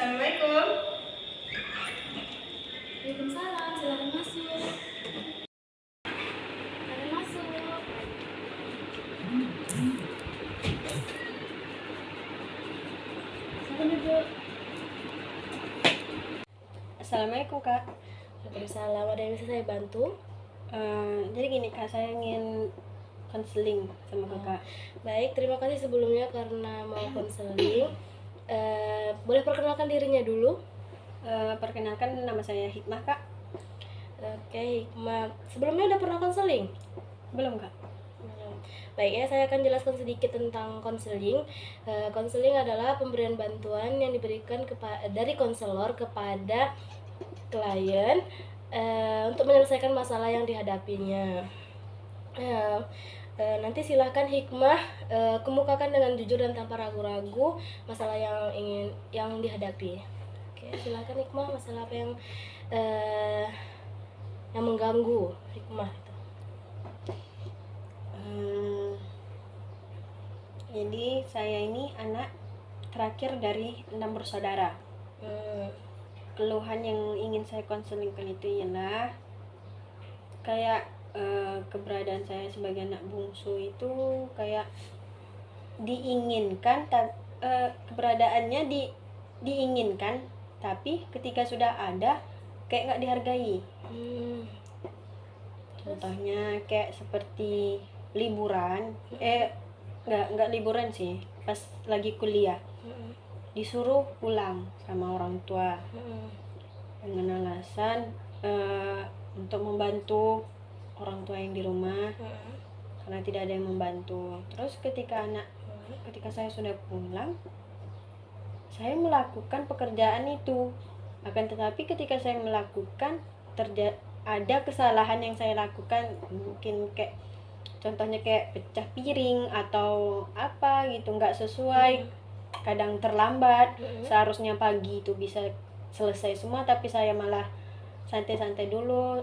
Assalamualaikum. Waalaikumsalam, silakan masuk. Silakan masuk. Silakan duduk. Assalamualaikum Kak. Waalaikumsalam, ada yang bisa saya bantu? Jadi gini Kak, saya ingin konseling sama Kakak. Baik, terima kasih sebelumnya karena mau konseling. Boleh perkenalkan dirinya dulu? Perkenalkan, nama saya Hikmah Kak. Oke, Hikmah. Sebelumnya udah pernah konseling? Belum Kak? Belum. Baik ya, saya akan jelaskan sedikit tentang konseling. Konseling adalah pemberian bantuan yang diberikan dari konselor kepada klien untuk menyelesaikan masalah yang dihadapinya. Nanti silahkan Hikmah kemukakan dengan jujur dan tanpa ragu-ragu masalah yang dihadapi. Oke, silahkan Hikmah, masalah apa yang mengganggu Hikmah itu. Jadi saya ini anak terakhir dari 6 bersaudara. Keluhan yang ingin saya konselingkan itu ialah kayak keberadaan saya sebagai anak bungsu itu kayak diinginkan, keberadaannya diinginkan, tapi ketika sudah ada kayak nggak dihargai. Contohnya kayak seperti liburan, nggak liburan sih, pas lagi kuliah disuruh pulang sama orang tua dengan alasan untuk membantu orang tua yang di rumah karena tidak ada yang membantu. Terus ketika saya sudah pulang, saya melakukan pekerjaan itu, akan tetapi ketika saya melakukan ada kesalahan yang saya lakukan, mungkin kayak contohnya kayak pecah piring atau apa gitu, nggak sesuai, kadang terlambat, seharusnya pagi itu bisa selesai semua tapi saya malah santai-santai dulu,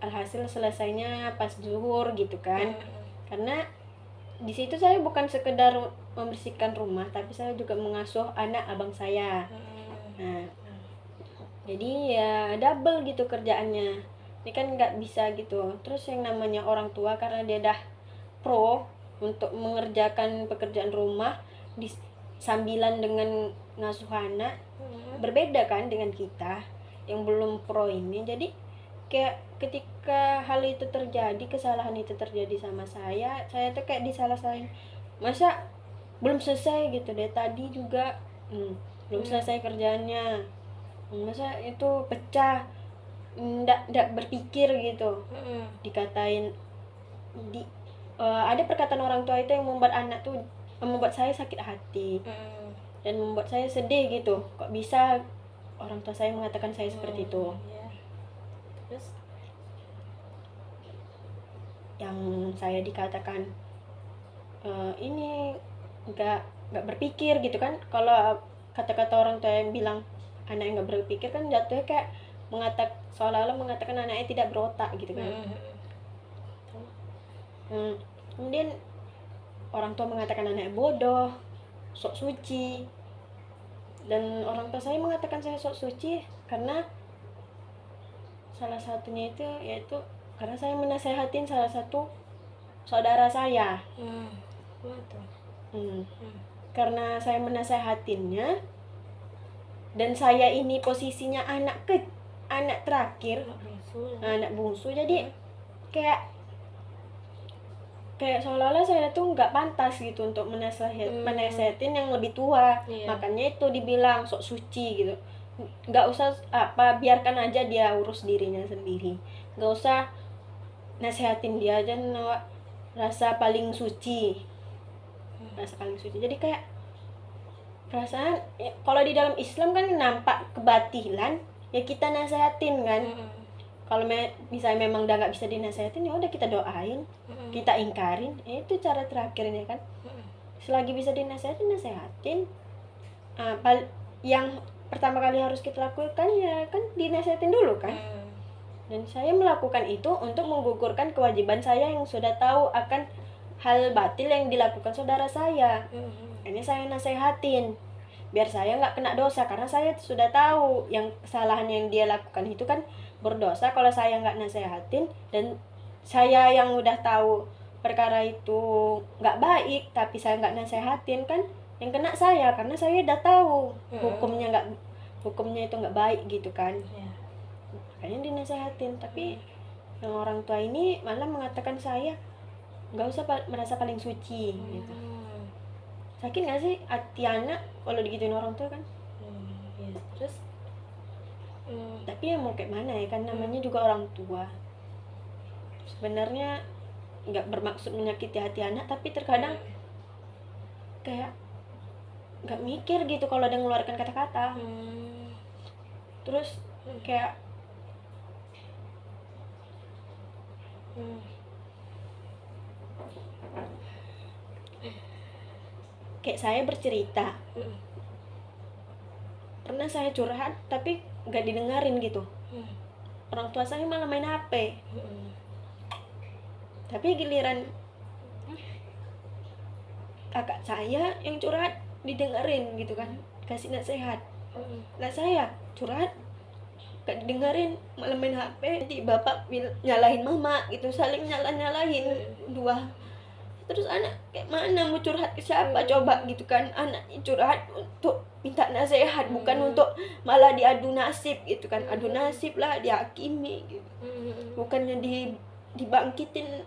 alhasil selesainya pas zuhur gitu kan. Karena di situ saya bukan sekedar membersihkan rumah, tapi saya juga mengasuh anak abang saya. Nah, jadi ya double gitu kerjaannya. Ini kan nggak bisa gitu. Terus yang namanya orang tua karena dia dah pro untuk mengerjakan pekerjaan rumah sambilan dengan ngasuh anak, berbeda kan dengan kita yang belum pro ini. Jadi kayak ketika hal itu terjadi, kesalahan itu terjadi sama saya tuh kayak disalah-salahin, masa belum selesai gitu deh tadi juga, belum selesai kerjaannya, masa itu pecah, ndak berpikir gitu, dikatain ada perkataan orang tua itu yang membuat saya sakit hati dan membuat saya sedih gitu. Kok bisa orang tua saya mengatakan saya seperti itu? Terus yang saya dikatakan ini nggak berpikir gitu kan. Kalau kata-kata orang tua yang bilang anak yang nggak berpikir kan jatuhnya kayak seolah-olah mengatakan anaknya tidak berotak gitu kan. Kemudian orang tua mengatakan anaknya bodoh, sok suci. Dan orang tua saya mengatakan saya sok suci karena salah satunya itu yaitu karena saya menasehatin salah satu saudara saya. Karena saya menasehatinnya dan saya ini posisinya anak terakhir, anak bungsu, jadi kayak seolah-olah saya tuh nggak pantas gitu untuk menasehatin yang lebih tua. Makanya itu dibilang sok suci gitu. Nggak usah biarkan aja dia urus dirinya sendiri, nggak usah nasehatin dia aja, rasa paling suci. Jadi kayak perasaan kalau di dalam Islam kan nampak kebatilan ya kita nasehatin kan. Kalau misalnya memang udah nggak bisa dinasehatin, ya udah kita doain, kita ingkarin. Itu cara terakhirnya kan. Selagi bisa dinasehatin, nasehatin. Yang pertama kali harus kita lakukan ya kan dinasehatin dulu kan. Dan saya melakukan itu untuk menggugurkan kewajiban saya yang sudah tahu akan hal batil yang dilakukan saudara saya. Ini saya nasehatin biar saya nggak kena dosa, karena saya sudah tahu yang kesalahan yang dia lakukan itu kan berdosa kalau saya nggak nasehatin. Dan saya yang udah tahu perkara itu nggak baik tapi saya nggak nasehatin, kan yang kena saya, karena saya udah tahu hukumnya itu nggak baik gitu kan. Ya. Makanya dinasehatin. Tapi yang orang tua ini malah mengatakan saya nggak usah merasa paling suci gitu. Sakit nggak sih hati anak kalau digituin orang tua kan? Ya, terus tapi ya mau kayak mana ya, kan namanya juga orang tua. Sebenarnya nggak bermaksud menyakiti hati anak, tapi terkadang kayak nggak mikir gitu kalau ada ngeluarkan kata-kata. Terus kayak kayak saya bercerita, pernah saya curhat tapi nggak didengarin gitu. Orang tua saya malah main HP. Tapi giliran kakak saya yang curhat didengerin gitu kan, kasih nasihat. Lah saya curhat gak didengerin, malah main HP. Nanti bapak nyalahin mama gitu, saling nyalahin dua. Terus anak kayak mana mau curhat ke siapa coba gitu kan? Anak curhat untuk minta nasihat, bukan untuk malah diadu nasib gitu kan. Adu nasib lah, dihakimi gitu. Bukannya dibangkitin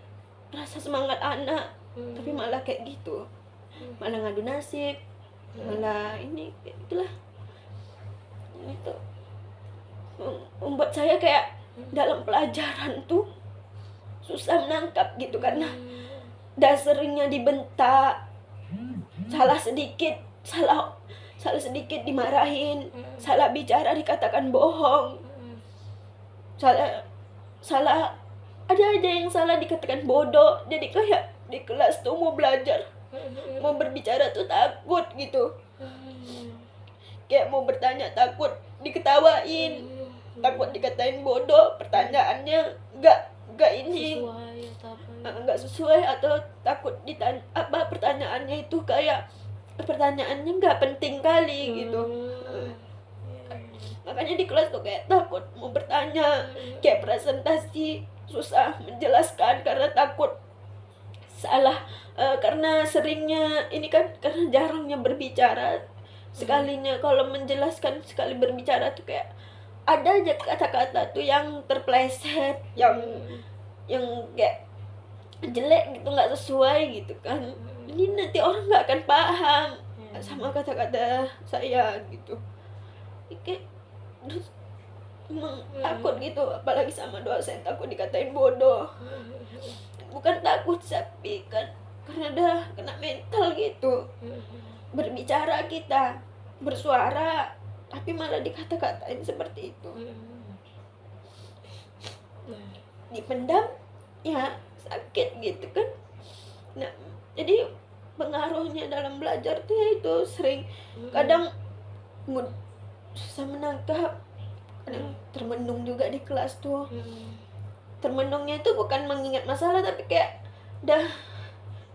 rasa semangat anak, tapi malah kayak gitu, malah ngadu nasib, malah ini itulah. Itu membuat saya kayak dalam pelajaran tuh susah menangkap gitu, karena dah seringnya dibentak, salah sedikit dimarahin, salah bicara dikatakan bohong, salah ada aja yang salah dikatakan bodoh. Jadi kayak di kelas tuh mau belajar, mau berbicara tuh takut gitu, kayak mau bertanya takut diketawain, takut dikatain bodoh, pertanyaannya nggak ini nggak sesuai, atau takut ditanya apa pertanyaannya itu kayak pertanyaannya nggak penting kali gitu. Makanya di kelas tuh kayak takut mau bertanya, kayak presentasi susah menjelaskan karena takut salah, karena seringnya ini kan, karena jarangnya berbicara. Sekalinya kalau menjelaskan, sekali berbicara tuh kayak ada aja kata-kata tuh yang terpleset, yang kayak jelek gitu, nggak sesuai gitu kan. Ini nanti orang nggak akan paham sama kata-kata saya gitu. Kayak terus takut gitu, apalagi sama dosen, takut dikatain bodoh. Bukan takut, tapi kan karena udah kena mental gitu. Berbicara kita, bersuara, tapi malah dikata-katain seperti itu. Dipendam ya sakit gitu kan. Nah, jadi pengaruhnya dalam belajar tuh itu sering kadang susah menangkap, kadang termenung juga di kelas tuh. Termenungnya itu bukan mengingat masalah, tapi kayak udah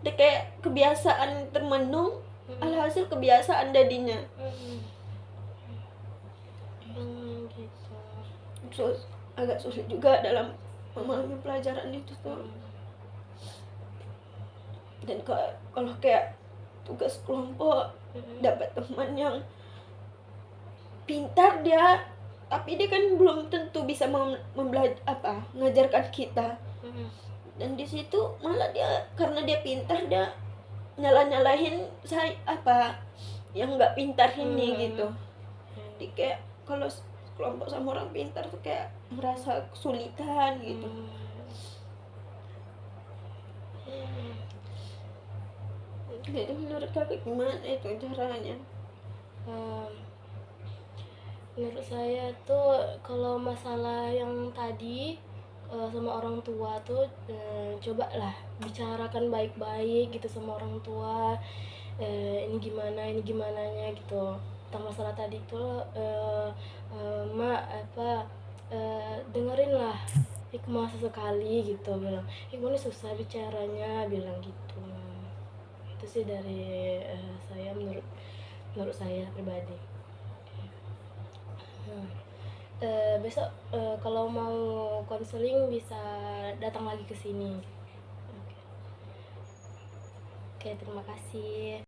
kayak kebiasaan termenung, alhasil kebiasaan jadinya. Gitu. Agak sulit juga dalam memahami pelajaran itu tuh. Dan kalau kayak tugas kelompok, dapat teman yang pintar dia, tapi dia kan belum tentu bisa mengajarkan kita. Dan di situ malah dia, karena dia pintar, dia nyalahin saya yang nggak pintar ini gitu. Jadi kayak kalau kelompok sama orang pintar tuh kayak merasa kesulitan gitu. Jadi menurut kakak gimana itu caranya? Menurut saya tuh kalau masalah yang tadi sama orang tua tuh cobalah bicarakan baik-baik gitu sama orang tua, ini gimananya gitu tentang masalah tadi tuh. Dengerin lah hikmah sesekali gitu, bilang hikmah ini susah bicaranya, bilang gitu. Itu sih dari saya menurut menurut saya pribadi. Nah, besok kalau mau konseling bisa datang lagi ke sini. Oke, terima kasih.